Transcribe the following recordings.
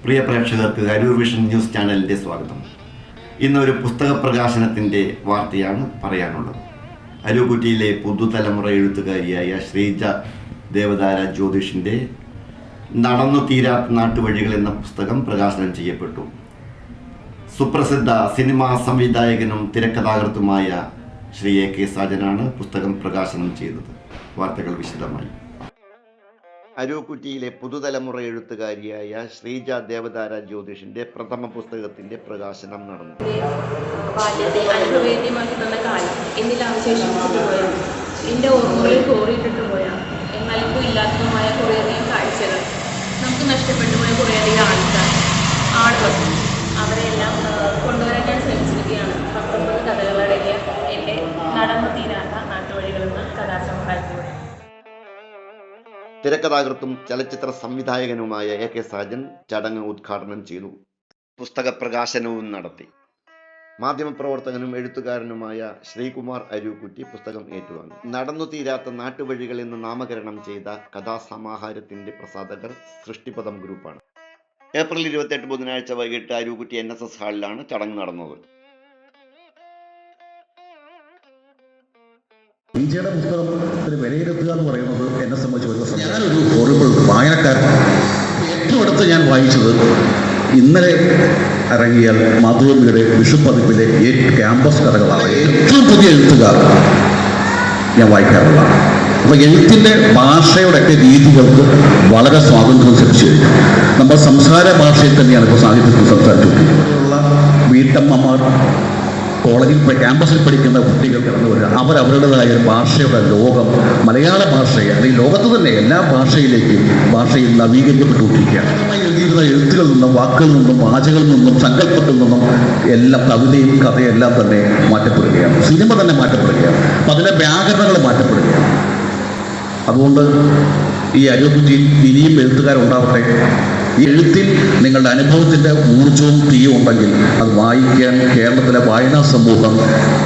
പ്രിയ പ്രേക്ഷകർക്ക് Aroor vision news ചാനലിൻ്റെ സ്വാഗതം. ഇന്നൊരു പുസ്തക പ്രകാശനത്തിൻ്റെ വാർത്തയാണ് പറയാനുള്ളത്. അരൂക്കുറ്റിയിലെ പുതുതലമുറ എഴുത്തുകാരിയായ ശ്രീജ ദേവദാര ജ്യോതിഷിൻ്റെ നടന്നു തീരാത്ത നാട്ടുവഴികൾ എന്ന പുസ്തകം പ്രകാശനം ചെയ്യപ്പെട്ടു. സുപ്രസിദ്ധ സിനിമാ സംവിധായകനും തിരക്കഥാകൃത്തുമായ ശ്രീ A.K. സാജനാണ് പുസ്തകം പ്രകാശനം ചെയ്തത്. വാർത്തകൾ വിശദമായി. അരൂക്കുറ്റിയിലെ പുതുതലമുറ എഴുത്തുകാരിയായ ശ്രീജ ദേവദാര ജ്യോതിഷിന്റെ പ്രഥമ പുസ്തകത്തിന്റെ പ്രകാശനം നടന്നു. ബാല്യത്തെ അനുഭവേദ്യമാക്കി തന്ന കാലം എന്നിൽ അവശേഷിപ്പിച്ചിട്ട് പോയ, എൻ്റെ ഓർമ്മകളിൽ കോറിയിട്ടിട്ട് പോയ, എന്നാലിപ്പോൾ ഇല്ലാത്തതുമായ കുറേയധികം കാഴ്ചകൾ, നമുക്ക് നഷ്ടപ്പെട്ടു പോയ കുറേയധികം ആളുകൾ, അവരെല്ലാം കൊണ്ടുവരാൻ ഞാൻ ശ്രമിച്ചിരിക്കുകയാണ്. 19 കഥകളടങ്ങിയ എൻ്റെ നടന്നു തീരാത്ത നാട്ടുവഴികളെന്ന കഥാസമാഹാരത്തിലൂടെ. തിരക്കഥാകൃത്തും ചലച്ചിത്ര സംവിധായകനുമായ A.K. സാജൻ ചടങ്ങ് ഉദ്ഘാടനം ചെയ്തു. പുസ്തക പ്രകാശനവും നടത്തി. മാധ്യമപ്രവർത്തകനും എഴുത്തുകാരനുമായ ശ്രീകുമാർ അരൂക്കുറ്റി പുസ്തകം ഏറ്റുവാങ്ങി. നടന്നു തീരാത്ത നാട്ടുവഴികൾ എന്ന് നാമകരണം ചെയ്ത കഥാസമാഹാരത്തിന്റെ പ്രസാധകർ സൃഷ്ടിപദം ഗ്രൂപ്പാണ്. ഏപ്രിൽ 28 ബുധനാഴ്ച വൈകിട്ട് അരൂക്കുറ്റി NSS ഹാളിലാണ് ചടങ്ങ് നടന്നത്. ശ്രീജയുടെ പുസ്തകത്തിന് വിലയിരുത്തുക എന്ന് പറയുന്നത് എന്നെ സംബന്ധിച്ച് ഒരു പ്രശ്നം. ഞാനൊരു ഹോറിബിൾ വായനക്കാരൻ. ഏറ്റവും അടുത്ത് ഞാൻ വായിച്ചത് ഇന്നലെ ഇറങ്ങിയ മാധവമിയുടെ വിഷുപ്പതിപ്പിലെ ക്യാമ്പസ് കഥകളാണ്. ഏറ്റവും പുതിയ എഴുത്തുകാർ ഞാൻ വായിക്കാറുള്ളതാണ്. അപ്പോൾ എഴുത്തിൻ്റെ ഭാഷയുടെയൊക്കെ രീതികൾക്ക് വളരെ സ്വാതന്ത്ര്യം ലഭിച്ചു കഴിഞ്ഞു. നമ്മൾ സംസാര ഭാഷയിൽ തന്നെയാണ് ഇപ്പോൾ സാഹിത്യത്തിൽ സംസാരിച്ചുകൊണ്ടിരിക്കുന്നത്. വീട്ടമ്മമാർ, കോളേജിൽ ക്യാമ്പസിൽ പഠിക്കുന്ന കുട്ടികൾ കടന്നു വരിക, അവരവരുടേതായ ഭാഷയുടെ ലോകം, മലയാള ഭാഷയെ അല്ലെങ്കിൽ ലോകത്ത് തന്നെ എല്ലാ ഭാഷയിൽ നവീകരിക്കപ്പെട്ടുകൊണ്ടിരിക്കുകയാണ്. എഴുതിയിരുന്ന എഴുത്തുകളിൽ നിന്നും, വാക്കുകളിൽ നിന്നും, വാചകളിൽ നിന്നും, സങ്കല്പത്തിൽ നിന്നും എല്ലാം കവിതയും കഥയും എല്ലാം തന്നെ മാറ്റപ്പെടുകയാണ്. സിനിമ തന്നെ മാറ്റപ്പെടുകയാണ്. അപ്പം അതിലെ വ്യാകരണങ്ങൾ മാറ്റപ്പെടുകയാണ്. അതുകൊണ്ട് ഈ അരൂക്കുറ്റിയിൽ ഇനിയും എഴുത്തുകാരുണ്ടാവട്ടെ. ഈ എഴുത്തിൽ നിങ്ങളുടെ അനുഭവത്തിൻ്റെ ഊർജവും തീയും ഉണ്ടെങ്കിൽ അത് വായിക്കാൻ കേരളത്തിലെ വായനാ സമൂഹം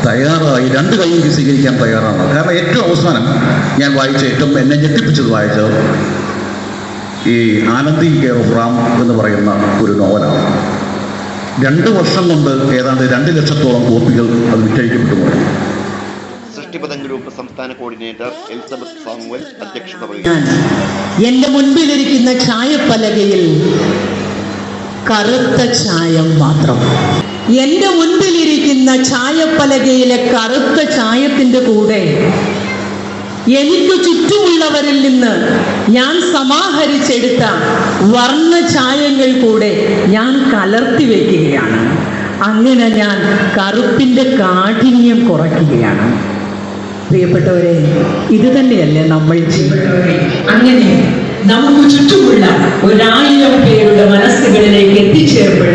തയ്യാറായി 2 കൈയും സ്വീകരിക്കാൻ തയ്യാറാണ്. കാരണം ഏറ്റവും അവസാനം ഞാൻ വായിച്ച ഏറ്റവും എന്നെ ഞെട്ടിപ്പിച്ചത് വായിച്ചത് ഈ ആനന്ദി കെ റാം എന്ന് പറയുന്ന ഒരു നോവലാണ്. 2 വർഷം കൊണ്ട് ഏതാണ്ട് 2 ലക്ഷത്തോളം കോപ്പികൾ അത് വിറ്റഴിക്കപ്പെട്ടു പോയി. സൃഷ്ടിപദം ഗ്രൂപ്പ് സംസ്ഥാന കോർഡിനേറ്റർ എലിസബത്ത് സാമുവൽ അധ്യക്ഷത വഹിച്ചു. എന്റെ മുൻപിലിരിക്കുന്ന ചായപ്പലകയിൽ കറുത്ത ചായം മാത്രം. എന്റെ മുൻപിലിരിക്കുന്ന ചായപ്പലകയിലെ കറുത്ത ചായത്തിന്റെ കൂടെ എനിക്ക് ചുറ്റുമുള്ളവരിൽ നിന്ന് ഞാൻ സമാഹരിച്ചെടുത്ത വർണ്ണ ചായങ്ങൾ കൂടെ ഞാൻ കലർത്തി വയ്ക്കുകയാണ്. അങ്ങനെ ഞാൻ കറുപ്പിന്റെ കാഠിന്യം കുറയ്ക്കുകയാണ്. പ്രിയപ്പെട്ടവരെ, ഇത് തന്നെയല്ലേ നമ്മൾ ചെയ്യുന്നവരെ? അങ്ങനെ നമുക്ക് ചുറ്റുമുള്ള 1000 പേരുടെ മനസ്സുകളിലേക്ക്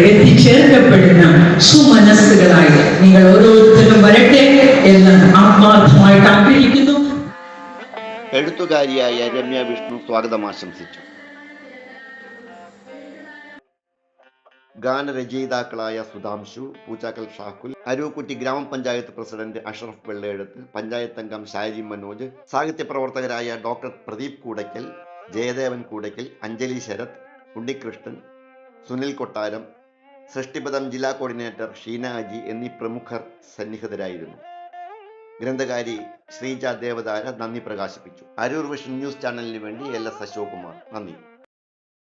എത്തിച്ചേർക്കപ്പെടുന്ന സുമനസ്സുകളായി നിങ്ങൾ ഓരോരുത്തരും വരട്ടെ എന്ന് ആത്മാർത്ഥമായിട്ട് ആഗ്രഹിക്കുന്നു. എഴുത്തുകാരിയായ രമ്യ വിഷ്ണു സ്വാഗതം ആശംസിച്ചു. ഗാനരചയിതാക്കളായ സുധാംശു, പൂച്ചാക്കൽ ഷാക്കുൽ, അരൂക്കുറ്റി ഗ്രാമപഞ്ചായത്ത് പ്രസിഡന്റ് അഷ്റഫ് വെള്ളയെഴുത്ത്, പഞ്ചായത്ത് അംഗം ഷാരി മനോജ്, സാഹിത്യ പ്രവർത്തകരായ ഡോക്ടർ പ്രദീപ് കൂടയ്ക്കൽ, ജയദേവൻ കൂടയ്ക്കൽ, അഞ്ജലി ശരത്, ഉണ്ണികൃഷ്ണൻ, സുനിൽ കൊട്ടാരം, സൃഷ്ടിപദം ജില്ലാ കോർഡിനേറ്റർ ഷീന അജി എന്നീ പ്രമുഖർ സന്നിഹിതരായിരുന്നു. ഗ്രന്ഥകാരി ശ്രീജ ദേവദാര നന്ദി പ്രകാശിപ്പിച്ചു. അരൂർ വിഷൻ ന്യൂസ് ചാനലിന് വേണ്ടി LS അശോക് കുമാർ. നന്ദി.